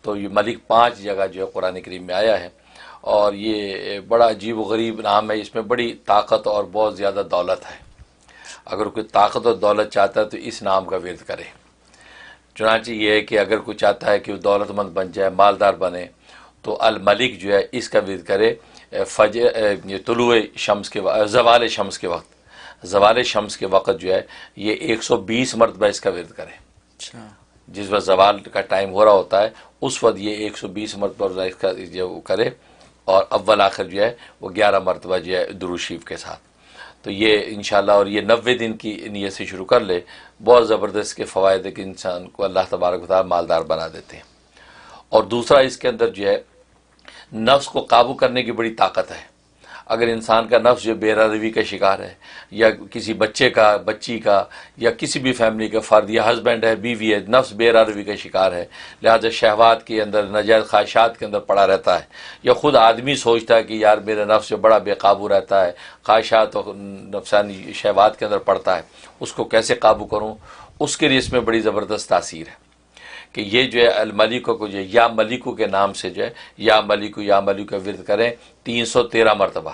تو یہ ملک 5 جگہ جو ہے قرآن کریم میں آیا ہے، اور یہ بڑا عجیب و غریب نام ہے، اس میں بڑی طاقت اور بہت زیادہ دولت ہے۔ اگر کوئی طاقت اور دولت چاہتا ہے تو اس نام کا ورد کرے۔ چنانچہ یہ ہے کہ اگر کوئی چاہتا ہے کہ وہ دولت مند بن جائے، مالدار بنے، تو الملک جو ہے اس کا ورد کرے طلوع شمس کے زوال شمس کے وقت، زوال شمس کے وقت جو ہے یہ 120 مرتبہ اس کا ورد کرے۔ جس وقت زوال کا ٹائم ہو رہا ہوتا ہے اس وقت یہ 120 مرتبہ اس کا جو کرے، اور اول آخر جو ہے وہ 11 مرتبہ جو ہے درود شریف کے ساتھ۔ تو یہ انشاءاللہ، اور یہ 90 دن کی نیت سے شروع کر لے، بہت زبردست کے فوائد ہے کہ انسان کو اللہ تبارک و تعالیٰ مالدار بنا دیتے ہیں۔ اور دوسرا اس کے اندر جو ہے نفس کو قابو کرنے کی بڑی طاقت ہے۔ اگر انسان کا نفس جو بے روی کا شکار ہے، یا کسی بچے کا، بچی کا، یا کسی بھی فیملی کا فرد، یا ہسبینڈ ہے، بیوی ہے، نفس بے روی کا شکار ہے، لہذا شہوات کے اندر، ناجائز خواہشات کے اندر پڑا رہتا ہے، یا خود آدمی سوچتا ہے کہ یار میرا نفس جو بڑا بے قابو رہتا ہے، خواہشات اور نفسانی شہوات کے اندر پڑتا ہے، اس کو کیسے قابو کروں، اس کے لیے اس میں بڑی زبردست تاثیر ہے کہ یہ جو ہے الملکو کو جو ہے یا ملکو کے نام سے جو ہے یا ملکو کا ورد کریں 313 مرتبہ۔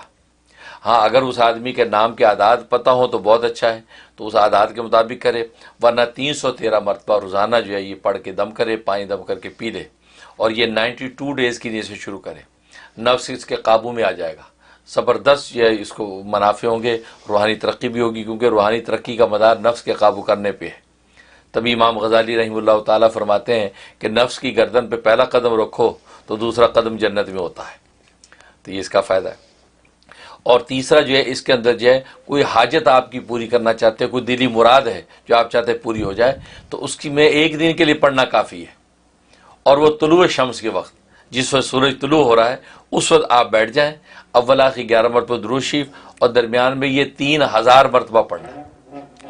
ہاں اگر اس آدمی کے نام کے اعداد پتہ ہوں تو بہت اچھا ہے، تو اس اعداد کے مطابق کرے، ورنہ 313 مرتبہ روزانہ جو ہے یہ پڑھ کے دم کرے، پانی دم کر کے پی لے، اور یہ 92 ڈیز کی نیت سے شروع کرے۔ نفس اس کے قابو میں آ جائے گا، زبردست جو ہے اس کو منافع ہوں گے، روحانی ترقی بھی ہوگی، کیونکہ روحانی ترقی کا مدار نفس کے قابو کرنے پہ ہے۔ تبھی امام غزالی رحمہ اللہ تعالیٰ فرماتے ہیں کہ نفس کی گردن پہ پہلا قدم رکھو تو دوسرا قدم جنت میں ہوتا ہے، تو یہ اس کا فائدہ ہے۔ اور تیسرا جو ہے اس کے اندر جو ہے کوئی حاجت آپ کی پوری کرنا چاہتے ہیں، کوئی دلی مراد ہے جو آپ چاہتے ہیں پوری ہو جائے، تو اس کی میں 1 دن کے لیے پڑھنا کافی ہے، اور وہ طلوع شمس کے وقت، جس وقت سورج طلوع ہو رہا ہے اس وقت آپ بیٹھ جائیں، اول آخر 11 مرتبہ درود شریف، اور درمیان میں یہ 3000 مرتبہ پڑھنا ہے،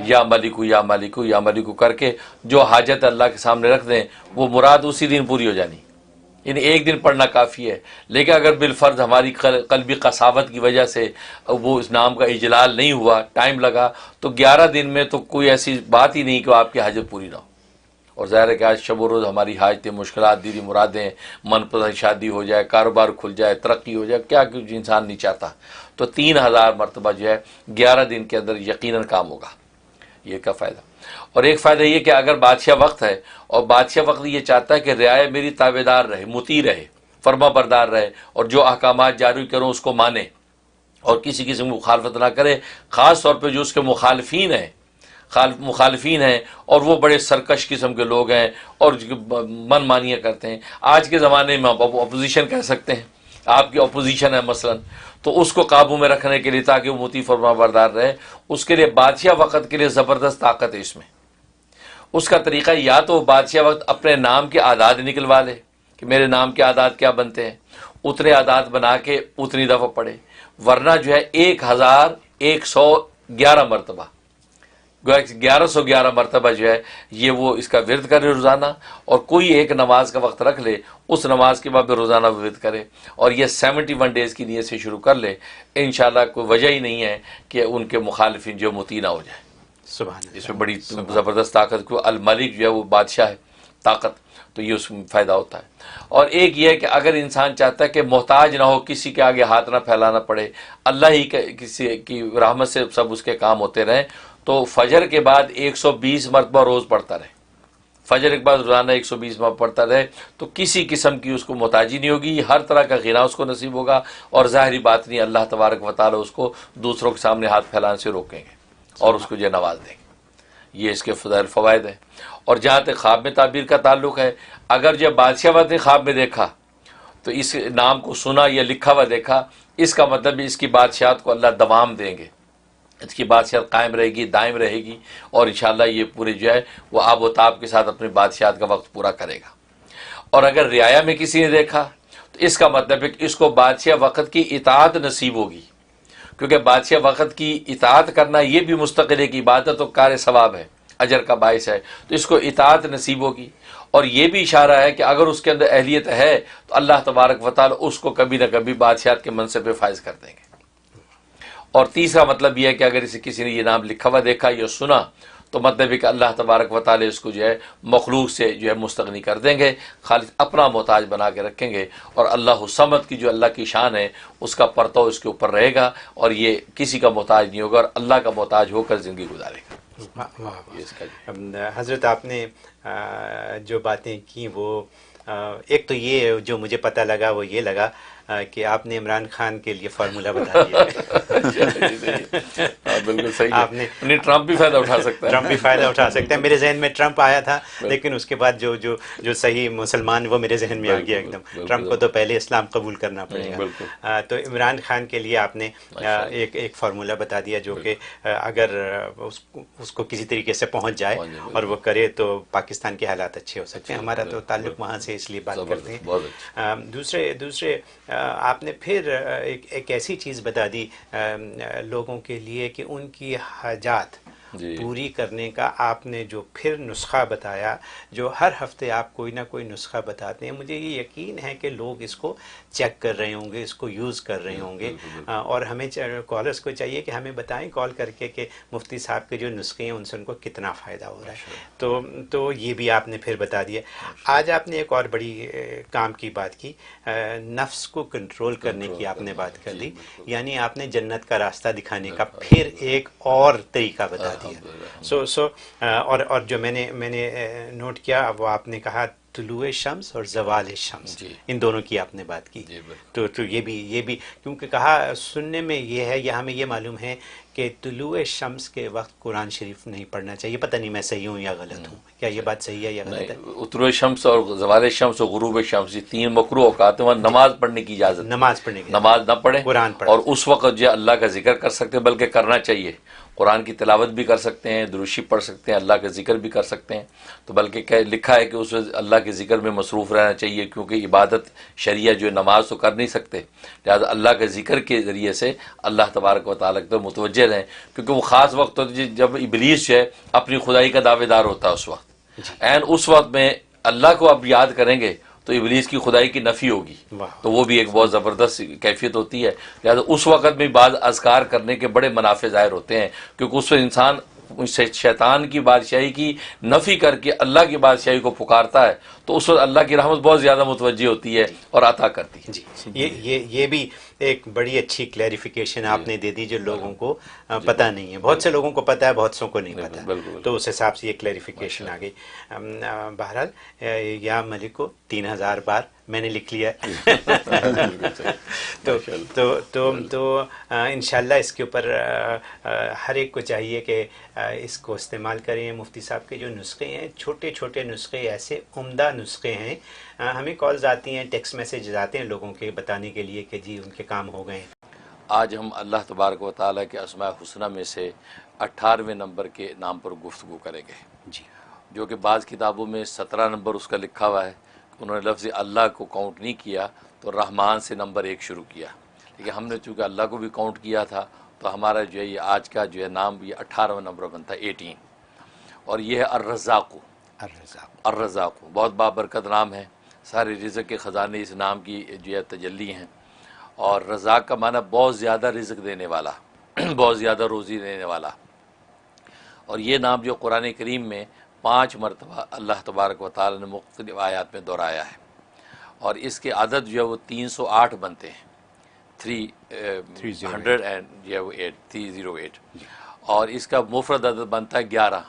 یا ملکو کر کے جو حاجت اللہ کے سامنے رکھ دیں وہ مراد اسی دن پوری ہو جانی، یعنی 1 دن پڑھنا کافی ہے۔ لیکن اگر بالفرض ہماری قلبی قساوت کی وجہ سے وہ اس نام کا اجلال نہیں ہوا، ٹائم لگا، تو 11 دن میں تو کوئی ایسی بات ہی نہیں کہ آپ کی حاجت پوری نہ ہو۔ اور ظاہر ہے کہ آج شب و روز ہماری حاجتیں، مشکلات، دلی مرادیں، من پسند شادی ہو جائے، کاروبار کھل جائے، ترقی ہو جائے، کیا کچھ انسان نہیں چاہتا، تو 3000 مرتبہ جو ہے 11 دن کے اندر یقیناً کام ہوگا، یہ کا فائدہ۔ اور ایک فائدہ یہ کہ اگر بادشاہ وقت ہے اور بادشاہ وقت یہ چاہتا ہے کہ رعایا میری تابعدار رہے، مطیع رہے، فرما بردار رہے، اور جو احکامات جاری کروں اس کو مانے، اور کسی قسم کی مخالفت نہ کرے، خاص طور پہ جو اس کے مخالفین ہیں اور وہ بڑے سرکش قسم کے لوگ ہیں اور من مانیاں کرتے ہیں۔ آج کے زمانے میں آپ اپوزیشن کہہ سکتے ہیں، آپ کی اپوزیشن ہے مثلا، تو اس کو قابو میں رکھنے کے لیے تاکہ وہ مطیع فرما بردار رہے، اس کے لیے بادشاہ وقت کے لیے زبردست طاقت ہے اس میں۔ اس کا طریقہ یا تو بادشاہ وقت اپنے نام کے اعداد نکلوا لے کہ میرے نام کے اعداد کیا بنتے ہیں، اتنے اعداد بنا کے اتنی دفعہ پڑھے، ورنہ جو ہے 1111 مرتبہ، 1111 مرتبہ جو ہے یہ وہ اس کا ورد کرے روزانہ، اور کوئی ایک نماز کا وقت رکھ لے، اس نماز کے بعد روزانہ ورد کرے، اور یہ 71 ڈیز کی نیت سے شروع کر لے، انشاءاللہ کوئی وجہ ہی نہیں ہے کہ ان کے مخالفین جو مطیع نہ ہو جائے۔ سبحان اللہ، اس میں بڑی زبردست طاقت کو، الملک جو ہے وہ بادشاہ ہے، طاقت، تو یہ اس میں فائدہ ہوتا ہے۔ اور ایک یہ ہے کہ اگر انسان چاہتا ہے کہ محتاج نہ ہو، کسی کے آگے ہاتھ نہ پھیلانا پڑے، اللہ ہی کسی کی رحمت سے سب اس کے کام ہوتے رہیں، تو فجر کے بعد 120 مرتبہ روز پڑھتا رہے، فجر کے بعد روزانہ 120 مرتبہ پڑھتا رہے، تو کسی قسم کی اس کو محتاجی نہیں ہوگی، ہر طرح کا غنا اس کو نصیب ہوگا، اور ظاہری بات نہیں، اللہ تبارک و تعالی اس کو دوسروں کے سامنے ہاتھ پھیلانے سے روکیں گے اور اس کو جو نواز دیں گے۔ یہ اس کے فوائد ہیں۔ اور جہاں تک خواب میں تعبیر کا تعلق ہے، اگر جو بادشاہ وقت نے خواب میں دیکھا تو اس نام کو سنا یا لکھا ہوا دیکھا، اس کا مطلب اس کی بادشاہت کو اللہ دوام دیں گے، اس کی بادشاہت قائم رہے گی، دائم رہے گی، اور انشاءاللہ یہ پورے جو ہے وہ آب و تاب کے ساتھ اپنی بادشاہت کا وقت پورا کرے گا۔ اور اگر رعایا میں کسی نے دیکھا تو اس کا مطلب ہے کہ اس کو بادشاہ وقت کی اطاعت نصیب ہوگی، کیونکہ بادشاہ وقت کی اطاعت کرنا یہ بھی مستقل ایک عبادت و کار ثواب ہے، اجر کا باعث ہے، تو اس کو اطاعت نصیب ہوگی۔ اور یہ بھی اشارہ ہے کہ اگر اس کے اندر اہلیت ہے تو اللہ تبارک و تعالی اس کو کبھی نہ کبھی بادشاہت کے منصب پہ فائز کر دیں گے۔ اور تیسرا مطلب یہ ہے کہ اگر اسے کسی نے یہ نام لکھا ہوا دیکھا یا سنا تو مطلب ہے کہ اللہ تبارک و تعالی اس کو جو ہے مخلوق سے جو ہے مستغنی کر دیں گے، خالص اپنا محتاج بنا کے رکھیں گے، اور اللہ الصمد کی جو اللہ کی شان ہے اس کا پرتو اس کے اوپر رہے گا، اور یہ کسی کا محتاج نہیں ہوگا اور اللہ کا محتاج ہو کر زندگی گزارے گا۔ یہ اس کا حضرت آپ نے جو باتیں کی وہ ایک تو یہ جو مجھے پتہ لگا وہ یہ لگا کہ آپ نے عمران خان کے لیے فارمولہ بتا دیا بالکل صحیح آپ نے ہے، ٹرمپ بھی فائدہ اٹھا سکتا ہے، ٹرمپ بھی فائدہ اٹھا سکتے ہیں۔ میرے ذہن میں ٹرمپ آیا تھا، لیکن اس کے بعد جو صحیح مسلمان وہ میرے ذہن میں آ گیا ایک دم۔ ٹرمپ کو تو پہلے اسلام قبول کرنا پڑے گا۔ تو عمران خان کے لیے آپ نے ایک فارمولہ بتا دیا جو کہ اگر اس کو کسی طریقے سے پہنچ جائے اور وہ کرے تو پاکستان کے حالات اچھے ہو سکتے ہیں۔ ہمارا تو تعلق وہاں سے اس لیے بات کرتے ہیں۔ دوسرے آپ نے پھر ایک ایسی چیز بتا دی لوگوں کے لیے کہ ان کی حاجات پوری کرنے کا آپ نے جو پھر نسخہ بتایا، جو ہر ہفتے آپ کوئی نہ کوئی نسخہ بتاتے ہیں، مجھے یہ یقین ہے کہ لوگ اس کو چیک کر رہے ہوں گے، اس کو یوز کر رہے ہوں گے، اور ہمیں کالرز کو چاہیے کہ ہمیں بتائیں کال کر کے کہ مفتی صاحب کے جو نسخے ہیں ان سے ان کو کتنا فائدہ ہو رہا ہے۔ تو یہ بھی آپ نے پھر بتا دیا۔ آج آپ نے ایک اور بڑی کام کی بات کی، نفس کو کنٹرول کرنے کی آپ نے بات کر دی، یعنی آپ نے جنت کا راستہ دکھانے کا پھر ایک اور طریقہ بتا دیا۔ اور جو میں نے نوٹ کیا وہ آپ نے کہا طلوع شمس اور زوال شمس، ان دونوں کی آپ نے بات کی۔ تو یہ بھی کیونکہ کہا سننے میں یہ ہے، یا ہمیں یہ معلوم ہے کہ طلوع شمس کے وقت قرآن شریف نہیں پڑھنا چاہیے۔ پتہ نہیں میں صحیح ہوں یا غلط ہوں، کیا یہ بات صحیح ہے یا غلط ہے؟ طلوع شمس اور زوال شمس اور غروب شمس، یہ تین مکروہ اوقات ہیں، وہاں نماز پڑھنے کی اجازت، نماز پڑھنے کی، نماز نہ پڑھیں قرآن پڑھیں، اور اس وقت جو اللہ کا ذکر کر سکتے ہیں، بلکہ کرنا چاہیے، قرآن کی تلاوت بھی کر سکتے ہیں، درود شریف پڑھ سکتے ہیں، اللہ کا ذکر بھی کر سکتے ہیں، تو بلکہ لکھا ہے کہ اس وقت اللہ کے ذکر میں مصروف رہنا چاہیے، کیونکہ عبادت شریعہ جو نماز تو کر نہیں سکتے، لہٰذا اللہ کے ذکر کے ذریعے سے اللہ تبارک و تعالیٰ کی متوجہ رہیں، کیونکہ وہ خاص وقت ہوتا ہے جب ابلیس جو ہے اپنی خدائی کا دعوے دار ہوتا ہے، اس وقت اس وقت میں اللہ کو اب یاد کریں گے تو ابلیس کی خدائی کی نفی ہوگی، تو وہ بھی ایک بہت زبردست کیفیت ہوتی ہے۔ لہٰذا اس وقت میں بعض اذکار کرنے کے بڑے منافع ظاہر ہوتے ہیں، کیونکہ اس وقت انسان شیطان کی بادشاہی کی نفی کر کے اللہ کی بادشاہی کو پکارتا ہے، تو اس وقت اللہ کی رحمت بہت زیادہ متوجہ ہوتی ہے اور عطا کرتی ہے۔ جی، یہ بھی ایک بڑی اچھی کلیریفیکیشن آپ نے دے دی جو لوگوں کو پتہ نہیں ہے۔ بہت سے لوگوں کو پتہ ہے، بہت سوں کو نہیں پتہ، تو اس حساب سے یہ کلیریفیکیشن آ گئی۔ بہرحال یا ملکو 3000 بار میں نے لکھ لیا تو انشاءاللہ اس کے اوپر ہر ایک کو چاہیے کہ اس کو استعمال کریں۔ مفتی صاحب کے جو نسخے ہیں، چھوٹے چھوٹے نسخے، ایسے عمدہ نسخے ہیں۔ ہمیں کالز آتی ہیں، ٹیکسٹ میسیجز آتے ہیں لوگوں کے بتانے کے لیے کہ جی ان کے کام ہو گئے ہیں۔ آج ہم اللہ تبارک و تعالیٰ کے اسماء الحسنی میں سے 18ویں نمبر کے نام پر گفتگو کریں گے، جی، جو کہ بعض کتابوں میں 17 نمبر اس کا لکھا ہوا ہے، انہوں نے لفظ اللہ کو کاؤنٹ نہیں کیا تو رحمان سے نمبر 1 شروع کیا، لیکن ہم نے چونکہ اللہ کو بھی کاؤنٹ کیا تھا تو ہمارا جو ہے یہ آج کا جو ہے نام یہ 18واں نمبر بنتا ہے، 18، اور یہ ہے الرزاق۔ الرزاق بہت بابرکت نام ہے، سارے رزق کے خزانے اس نام کی جو ہے تجلی ہیں، اور رزاق کا معنی بہت زیادہ رزق دینے والا، بہت زیادہ روزی دینے والا، اور یہ نام جو قرآن کریم میں 5 مرتبہ اللہ تبارک و تعالی نے مختلف آیات میں دہرایا ہے، اور اس کے عدد جو ہے وہ 308 بنتے ہیں، 308، اور اس کا مفرد عدد بنتا ہے 11،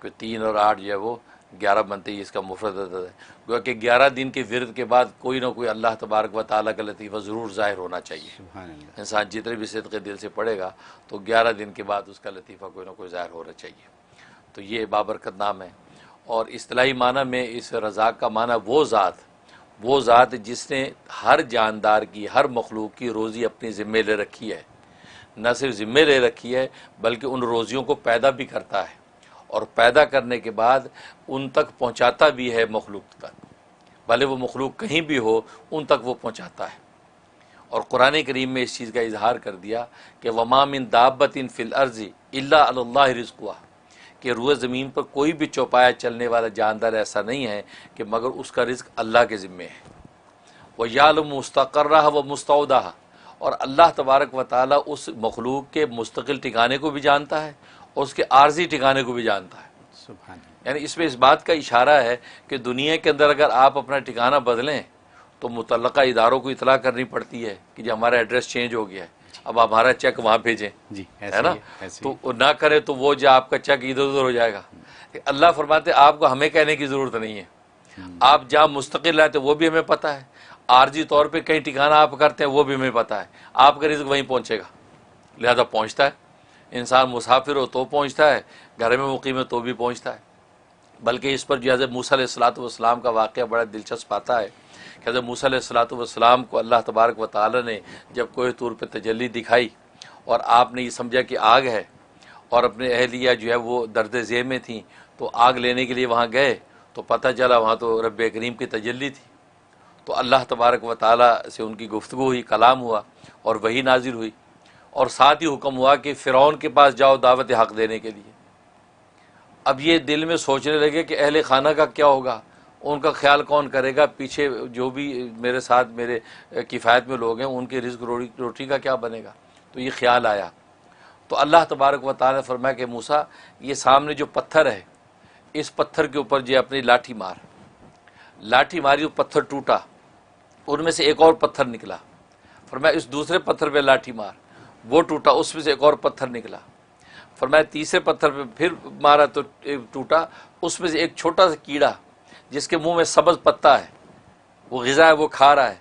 کہ 3 اور 8 جو ہے وہ 11 بنتے ہی اس کا مفرد عدد ہے، گویا کہ 11 دن کے ورد کے بعد کوئی نہ کوئی اللہ تبارک و تعالیٰ کا لطیفہ ضرور ظاہر ہونا چاہیے۔ انسان جتنے بھی صدقے دل سے پڑھے گا تو 11 دن کے بعد اس کا لطیفہ کوئی نہ کوئی ظاہر ہونا چاہیے، تو یہ بابرکت نام ہے۔ اور اصطلاحی معنی میں اس رزاق کا معنی وہ ذات جس نے ہر جاندار کی، ہر مخلوق کی روزی اپنی ذمے لے رکھی ہے، نہ صرف ذمے لے رکھی ہے بلکہ ان روزیوں کو پیدا بھی کرتا ہے، اور پیدا کرنے کے بعد ان تک پہنچاتا بھی ہے مخلوق تک، بھلے وہ مخلوق کہیں بھی ہو ان تک وہ پہنچاتا ہے۔ اور قرآن کریم میں اس چیز کا اظہار کر دیا کہ وَمَا مِن دَابَّةٍ فِي الْأَرْضِ إِلَّا عَلَى اللَّهِ رِزْقُهَا، کہ روئے زمین پر کوئی بھی چوپایا چلنے والا جاندار ایسا نہیں ہے کہ مگر اس کا رزق اللہ کے ذمے ہے۔ وَيَعْلَمُ مُسْتَقَرَّهَا وَمُسْتَوْدَاهَا، اور اللہ تبارک و تعالیٰ اس مخلوق کے مستقل ٹھکانے کو بھی جانتا ہے اور اس کے عارضی ٹھکانے کو بھی جانتا ہے. سبحان اللہ. یعنی اس میں اس بات کا اشارہ ہے کہ دنیا کے اندر اگر آپ اپنا ٹھکانہ بدلیں تو متعلقہ اداروں کو اطلاع کرنی پڑتی ہے کہ جی ہمارا ایڈریس چینج ہو گیا ہے, اب ہمارا چیک وہاں بھیجیں, جی ہے نا. تو نہ کرے تو وہ جو آپ کا چیک ادھر ادھر ہو جائے گا. اللہ فرماتے آپ کو ہمیں کہنے کی ضرورت نہیں ہے, آپ جہاں مستقل رہتے وہ بھی ہمیں پتہ ہے, عارضی طور پہ کہیں ٹھکانہ آپ کرتے ہیں وہ بھی ہمیں پتہ ہے, آپ کا رزق وہیں پہنچے گا, لہذا پہنچتا ہے. انسان مسافر ہو تو پہنچتا ہے, گھر میں مقیم ہے تو بھی پہنچتا ہے. بلکہ اس پر جو حضرت موسیٰ علیہ الصلوۃ والسلام کا واقعہ بڑا دلچسپ آتا ہے کہ حضرت موسیٰ علیہ الصلوۃ والسلام کو اللہ تبارک و تعالی نے جب کوہ طور پہ تجلی دکھائی اور آپ نے یہ سمجھا کہ آگ ہے اور اپنے اہلیہ جو ہے وہ درد ذیل میں تھیں, تو آگ لینے کے لیے وہاں گئے تو پتہ چلا وہاں تو رب کریم کی تجلی تھی. تو اللہ تبارک و تعالی سے ان کی گفتگو ہوئی, کلام ہوا اور وحی نازل ہوئی, اور ساتھ ہی حکم ہوا کہ فرعون کے پاس جاؤ دعوت حق دینے کے لیے. اب یہ دل میں سوچنے لگے کہ اہل خانہ کا کیا ہوگا, ان کا خیال کون کرے گا, پیچھے جو بھی میرے ساتھ میرے کفایت میں لوگ ہیں ان کے رزق روٹی کا کیا بنے گا. تو یہ خیال آیا تو اللہ تبارک و تعالی نے فرمایا کہ موسیٰ یہ سامنے جو پتھر ہے اس پتھر کے اوپر جو اپنی لاٹھی مار. لاٹھی ماری, وہ پتھر ٹوٹا, ان میں سے ایک اور پتھر نکلا. فرمایا اس دوسرے پتھر پہ لاٹھی مار, وہ ٹوٹا, اس میں سے ایک اور پتھر نکلا. فرمایا تیسرے پتھر پہ پھر مارا تو ٹوٹا, اس میں سے ایک چھوٹا سا کیڑا جس کے منہ میں سبز پتا ہے, وہ غذا ہے وہ کھا رہا ہے,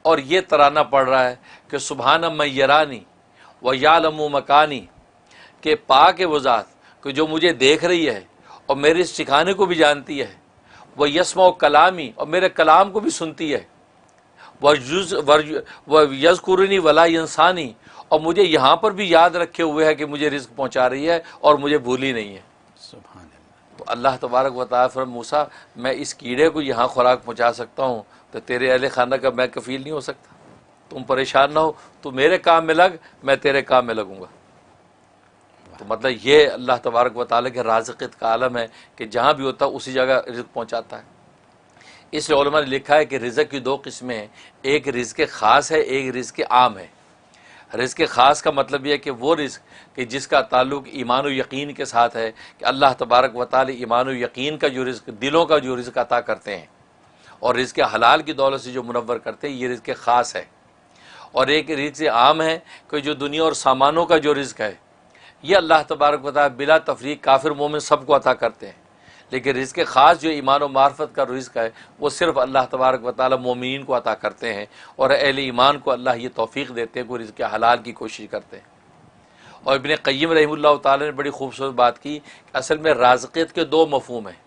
اور یہ ترانہ پڑھ رہا ہے کہ سبحان من یرانی و یعلم مکانی, کہ پاک ہے وہ ذات کہ جو مجھے دیکھ رہی ہے اور میرے اس ٹھکانے کو بھی جانتی ہے, وہ یسمع کلامی, اور میرے کلام کو بھی سنتی ہے, وہ یذکرنی ولا ینسانی, اور مجھے یہاں پر بھی یاد رکھے ہوئے ہے کہ مجھے رزق پہنچا رہی ہے اور مجھے بھولی نہیں ہے. سبحان اللہ. تو اللہ تبارک و تعالیٰ فرمایا موسیٰ میں اس کیڑے کو یہاں خوراک پہنچا سکتا ہوں تو تیرے اہل خانہ کا میں کفیل نہیں ہو سکتا. تم پریشان نہ ہو, تو میرے کام میں لگ, میں تیرے کام میں لگوں گا. تو مطلب یہ اللہ تبارک و تعالیٰ کے رازقیت کا عالم ہے کہ جہاں بھی ہوتا ہے اسی جگہ رزق پہنچاتا ہے. اس لیے علماء نے لکھا ہے کہ رزق کی دو قسمیں ہیں, ایک رزق خاص ہے, ایک رزق عام ہے. رزق خاص کا مطلب یہ ہے کہ وہ رزق کہ جس کا تعلق ایمان و یقین کے ساتھ ہے, کہ اللہ تبارک و تعالی ایمان و یقین کا جو رزق, دلوں کا جو رزق عطا کرتے ہیں اور رزق حلال کی دولت سے جو منور کرتے ہیں, یہ رزق خاص ہے. اور ایک رزق عام ہے کہ جو دنیا اور سامانوں کا جو رزق ہے یہ اللہ تبارک و تعالی بلا تفریق کافر مومن سب کو عطا کرتے ہیں. لیکن رزق خاص جو ایمان و معرفت کا رزق ہے وہ صرف اللہ تبارک و تعالی مومنین کو عطا کرتے ہیں, اور اہل ایمان کو اللہ یہ توفیق دیتے ہیں کہ وہ رزق حلال کی کوشش کرتے ہیں. اور ابن قیم رحمہ اللہ تعالی نے بڑی خوبصورت بات کی کہ اصل میں رازقیت کے دو مفہوم ہیں.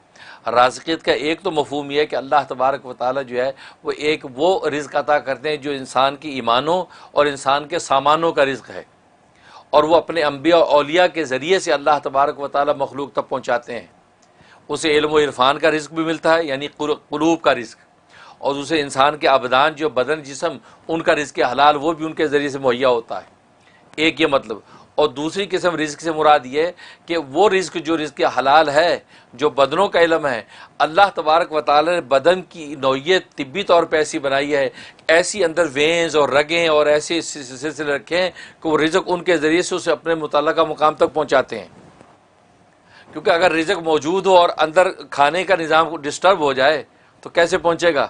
رازقیت کا ایک تو مفہوم یہ ہے کہ اللہ تبارک و تعالی جو ہے وہ ایک وہ رزق عطا کرتے ہیں جو انسان کی ایمانوں اور انسان کے سامانوں کا رزق ہے, اور وہ اپنے انبیاء اور اولیاء کے ذریعے سے اللہ تبارک و تعالی مخلوق تک پہنچاتے ہیں. اسے علم و عرفان کا رزق بھی ملتا ہے یعنی قلوب کا رزق, اور اسے انسان کے ابدان جو بدن جسم ان کا رزق حلال وہ بھی ان کے ذریعے سے مہیا ہوتا ہے. ایک یہ مطلب. اور دوسری قسم رزق سے مراد یہ ہے کہ وہ رزق جو رزق حلال ہے جو بدنوں کا علم ہے, اللہ تبارک و تعالی نے بدن کی نوعیت طبی طور پہ ایسی بنائی ہے, ایسی اندر وینز اور رگیں اور ایسے سلسلے رکھے ہیں کہ وہ رزق ان کے ذریعے سے اسے اپنے متعلقہ مقام تک پہنچاتے ہیں. کیونکہ اگر رزق موجود ہو اور اندر کھانے کا نظام ڈسٹرب ہو جائے تو کیسے پہنچے گا.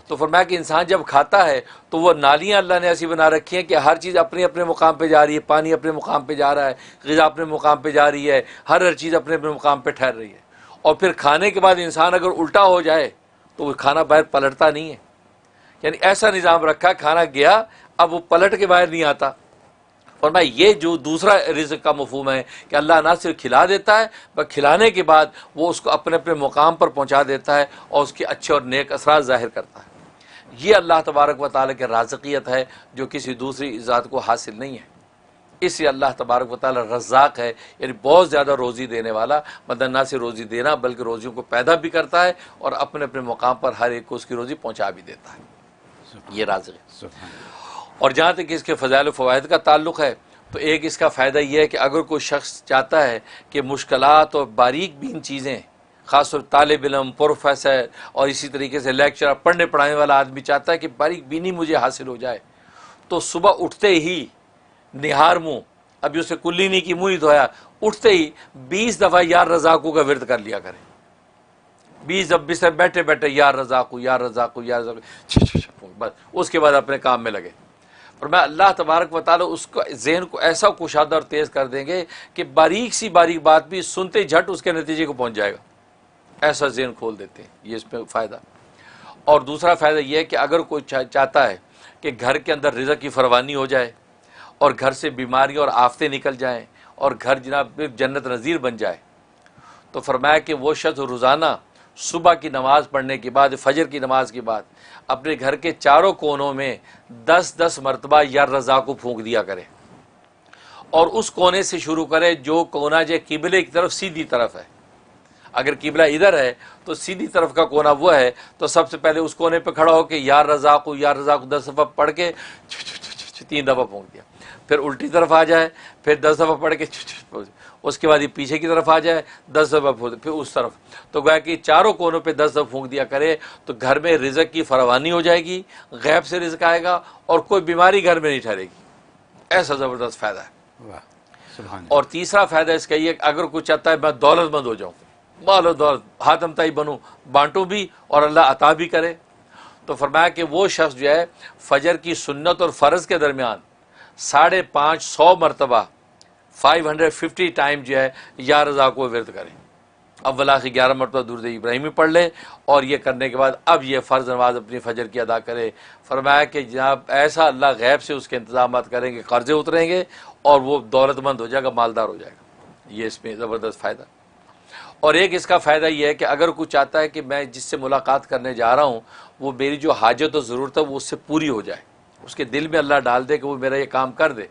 تو فرمایا کہ انسان جب کھاتا ہے تو وہ نالیاں اللہ نے ایسی بنا رکھی ہیں کہ ہر چیز اپنے اپنے مقام پہ جا رہی ہے, پانی اپنے مقام پہ جا رہا ہے, غذا اپنے مقام پہ جا رہی ہے, ہر چیز اپنے اپنے مقام پہ ٹھہر رہی ہے. اور پھر کھانے کے بعد انسان اگر الٹا ہو جائے تو وہ کھانا باہر پلٹتا نہیں ہے, یعنی ایسا نظام رکھا کھانا گیا اب وہ پلٹ کے باہر نہیں آتا. فرمایا یہ جو دوسرا رزق کا مفہوم ہے کہ اللہ نہ صرف کھلا دیتا ہے بلکہ کھلانے کے بعد وہ اس کو اپنے اپنے مقام پر پہنچا دیتا ہے اور اس کے اچھے اور نیک اثرات ظاہر کرتا ہے. یہ اللہ تبارک و تعالی کی رازقیت ہے جو کسی دوسری ذات کو حاصل نہیں ہے. اس لیے اللہ تبارک و تعالی رزاق ہے, یعنی بہت زیادہ روزی دینے والا, مطلب نہ صرف روزی دینا بلکہ روزیوں کو پیدا بھی کرتا ہے اور اپنے اپنے مقام پر ہر ایک کو اس کی روزی پہنچا بھی دیتا ہے. یہ رازق ہے. اور جہاں تک اس کے فضائل و فوائد کا تعلق ہے تو ایک اس کا فائدہ یہ ہے کہ اگر کوئی شخص چاہتا ہے کہ مشکلات اور باریک بین چیزیں, خاص طور طالب علم, پروفیسر اور اسی طریقے سے لیکچرر, پڑھنے پڑھانے والا آدمی چاہتا ہے کہ باریک بینی مجھے حاصل ہو جائے, تو صبح اٹھتے ہی نہار منہ ابھی اسے کلی نہیں کی، منہ نہیں دھویا، اٹھتے ہی 20 دفعہ یا رزاقو کا ورد کر لیا کرے، 20 دفعہ بستر بیٹھے بیٹھے یا رزاقو یا رزاقو یا رزاقو، بس اس کے بعد اپنے کام میں لگے۔ اور میں اللہ تبارک و تعالیٰ اس کو ذہن کو ایسا کشادہ اور تیز کر دیں گے کہ باریک سی باریک بات بھی سنتے جھٹ اس کے نتیجے کو پہنچ جائے گا، ایسا ذہن کھول دیتے ہیں، یہ اس میں فائدہ۔ اور دوسرا فائدہ یہ ہے کہ اگر کوئی چاہتا ہے کہ گھر کے اندر رزق کی فراوانی ہو جائے اور گھر سے بیماریاں اور آفتیں نکل جائیں اور گھر جناب جنت نظیر بن جائے، تو فرمایا کہ وہ شخص روزانہ صبح کی نماز پڑھنے کے بعد، فجر کی نماز کے بعد اپنے گھر کے چاروں کونوں میں 10 مرتبہ یا رضا کو پھونک دیا کرے، اور اس کونے سے شروع کرے جو کونا جو قبلے کی طرف سیدھی طرف ہے۔ اگر قبلہ ادھر ہے تو سیدھی طرف کا کونا وہ ہے، تو سب سے پہلے اس کونے پہ کھڑا ہو کے یا رزاق 10 دفعہ پڑھ کے 3 دفعہ پھونک دیا، پھر الٹی طرف آ جائے، پھر 10 دفعہ پڑھ کے، اس کے بعد یہ پیچھے کی طرف آ جائے 10 دفعہ پھونک، پھر اس طرف، تو گویا کہ چاروں کونوں پہ 10 دفعہ پھونک دیا کرے تو گھر میں رزق کی فراوانی ہو جائے گی، غیب سے رزق آئے گا اور کوئی بیماری گھر میں نہیں ٹھہرے گی۔ ایسا زبردست فائدہ ہے۔ واہ، سبحان اللہ۔ اور تیسرا فائدہ اس کا یہ کہ اگر کوئی چاہتا ہے میں دولت مند ہو جاؤں، مال و دولت ہاتم تائی بنوں، بانٹوں بھی اور اللہ عطا بھی کرے، تو فرمایا کہ وہ شخص جو ہے فجر کی سنت اور فرض کے درمیان 550 مرتبہ 550 ٹائم جو ہے یا رضا کو ورد کرے، اول آخر 11 مرتبہ درود ابراہیمی پڑھ لے، اور یہ کرنے کے بعد اب یہ فرض نماز اپنی فجر کی ادا کرے۔ فرمایا کہ جناب ایسا اللہ غیب سے اس کے انتظامات کریں گے، قرضے اتریں گے اور وہ دولت مند ہو جائے گا، مالدار ہو جائے گا۔ یہ اس میں زبردست فائدہ۔ اور ایک اس کا فائدہ یہ ہے کہ اگر کوئی چاہتا ہے کہ میں جس سے ملاقات کرنے جا رہا ہوں وہ میری جو حاجت و ضرورت ہے وہ اس سے پوری ہو جائے، اس کے دل میں اللہ ڈال دے کہ وہ میرا یہ کام کر دے،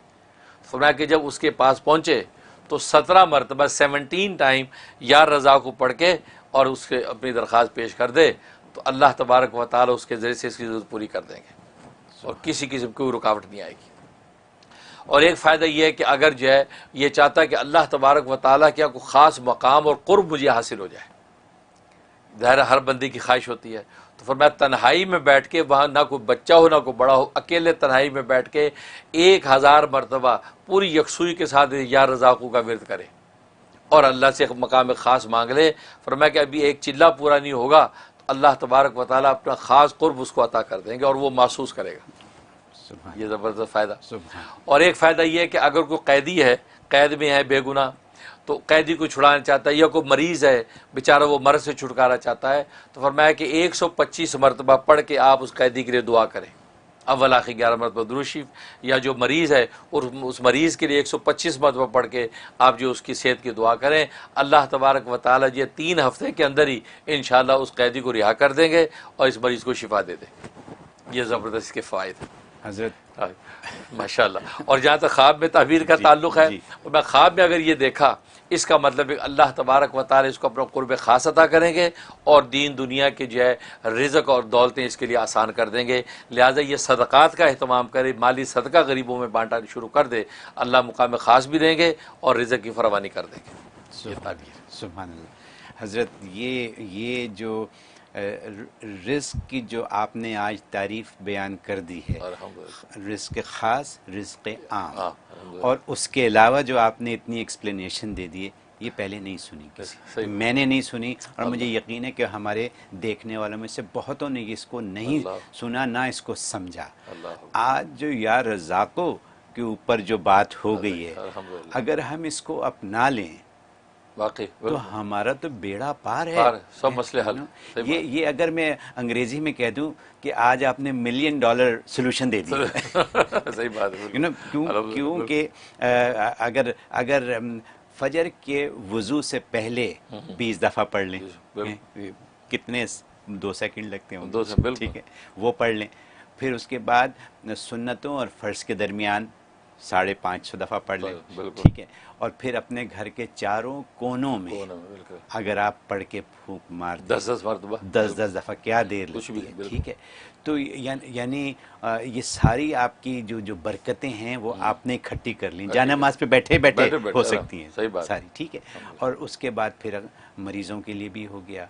فرمایا کہ جب اس کے پاس پہنچے تو 17 مرتبہ 17 ٹائم یا رضا کو پڑھ کے اور اس کے اپنی درخواست پیش کر دے، تو اللہ تبارک و تعالیٰ اس کے ذریعے سے اس کی ضرورت پوری کر دیں گے اور کسی قسم کی کوئی رکاوٹ نہیں آئے گی۔ اور ایک فائدہ یہ ہے کہ اگر جو ہے یہ چاہتا ہے کہ اللہ تبارک و تعالیٰ کیا کوئی خاص مقام اور قرب مجھے حاصل ہو جائے، ظاہر ہر بندے کی خواہش ہوتی ہے، تو فرمایا تنہائی میں بیٹھ کے، وہاں نہ کوئی بچہ ہو نہ کوئی بڑا ہو، اکیلے تنہائی میں بیٹھ کے 1000 مرتبہ پوری یکسوئی کے ساتھ یا رزاقوں کا ورد کرے اور اللہ سے مقام خاص مانگ لے۔ فرمایا کہ ابھی ایک چلہ پورا نہیں ہوگا تو اللہ تبارک و تعالیٰ اپنا خاص قرب اس کو عطا کر دیں گے اور وہ محسوس کرے گا۔ یہ زبردست فائدہ۔ اور ایک فائدہ یہ ہے کہ اگر کوئی قیدی ہے، قید میں ہے بے گناہ، تو قیدی کو چھڑانا چاہتا ہے، یا کوئی مریض ہے بیچارہ وہ مرض سے چھٹکارا چاہتا ہے، تو فرمایا کہ 125 مرتبہ پڑھ کے آپ اس قیدی کے لیے دعا کریں، اول آخر 11 مرتبہ درود شریف، یا جو مریض ہے اور اس مریض کے لیے 125 مرتبہ پڑھ کے آپ جو اس کی صحت کی دعا کریں، اللہ تبارک و تعالیٰ یہ 3 ہفتے کے اندر ہی انشاءاللہ اس قیدی کو رہا کر دیں گے اور اس مریض کو شفا دے دیں۔ یہ زبردست کے فوائد حضرت ماشاءاللہ۔ اور جہاں تک خواب میں تعبیر کا تعلق ہے، اور میں خواب میں اگر یہ دیکھا، اس کا مطلب ہے اللہ تبارک و تعالی اس کو اپنا قرب خاص عطا کریں گے اور دین دنیا کے جو ہے رزق اور دولتیں اس کے لیے آسان کر دیں گے۔ لہٰذا یہ صدقات کا اہتمام کرے، مالی صدقہ غریبوں میں بانٹنا شروع کر دے، اللہ مقام خاص بھی دیں گے اور رزق کی فراوانی کر دیں گے۔ یہ تعبیر۔ سبحان اللہ۔ حضرت یہ جو رزق کی جو آپ نے آج تعریف بیان کر دی ہے، رزق خاص، رزق عام، اور اس کے علاوہ جو آپ نے اتنی ایکسپلینیشن دے دی ہے، یہ پہلے نہیں سنی کسی، میں نے نہیں سنی، اور مجھے یقین ہے کہ ہمارے دیکھنے والوں میں سے بہتوں نے اس کو نہیں سنا، نہ اس کو سمجھا۔ آج جو یا رزاقوں کے اوپر جو بات ہو گئی ہے، اگر ہم اس کو اپنا لیں واقعی تو ہمارا تو بیڑا پار ہے، سب مسئلے حل۔ یہ اگر میں انگریزی میں کہہ دوں کہ آج آپ نے $1 ملین سولوشن دے دی، صحیح بات ہے۔ کیونکہ اگر فجر کے وضو سے پہلے 20 دفعہ پڑھ لیں، کتنے 2 سیکنڈ لگتے ہیں، 2 سیکنڈ، ٹھیک ہے، وہ پڑھ لیں، پھر اس کے بعد سنتوں اور فرض کے درمیان 550 دفعہ پڑھ لیں، ٹھیک ہے، اور پھر اپنے گھر کے چاروں کونوں میں اگر آپ پڑھ کے پھونک مار 10 مرتبہ، 10 دفعہ، کیا دیر لگتی ہے، ٹھیک ہے۔ تو یعنی یہ ساری آپ کی جو برکتیں ہیں وہ آپ نے اکٹھی کر لیں، جانماز پہ بیٹھے بیٹھے ہو سکتی ہیں ساری، ٹھیک ہے، اور اس کے بعد پھر مریضوں کے لیے بھی ہو گیا،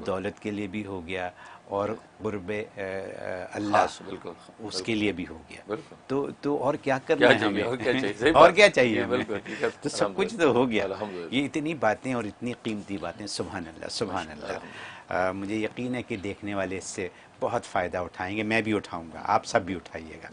دولت کے لیے بھی ہو گیا، اور قرب اللہ بالکل اس کے لیے بھی ہو گیا. بالکل. تو اور کیا کرنا ہے ہمیں, اور کیا چاہیے ہمیں, تو سب کچھ تو ہو گیا. یہ اتنی باتیں اور اتنی قیمتی باتیں, سبحان اللہ سبحان اللہ. مجھے یقین ہے کہ دیکھنے والے اس سے بہت فائدہ اٹھائیں گے, میں بھی اٹھاؤں گا, آپ سب بھی اٹھائیے گا.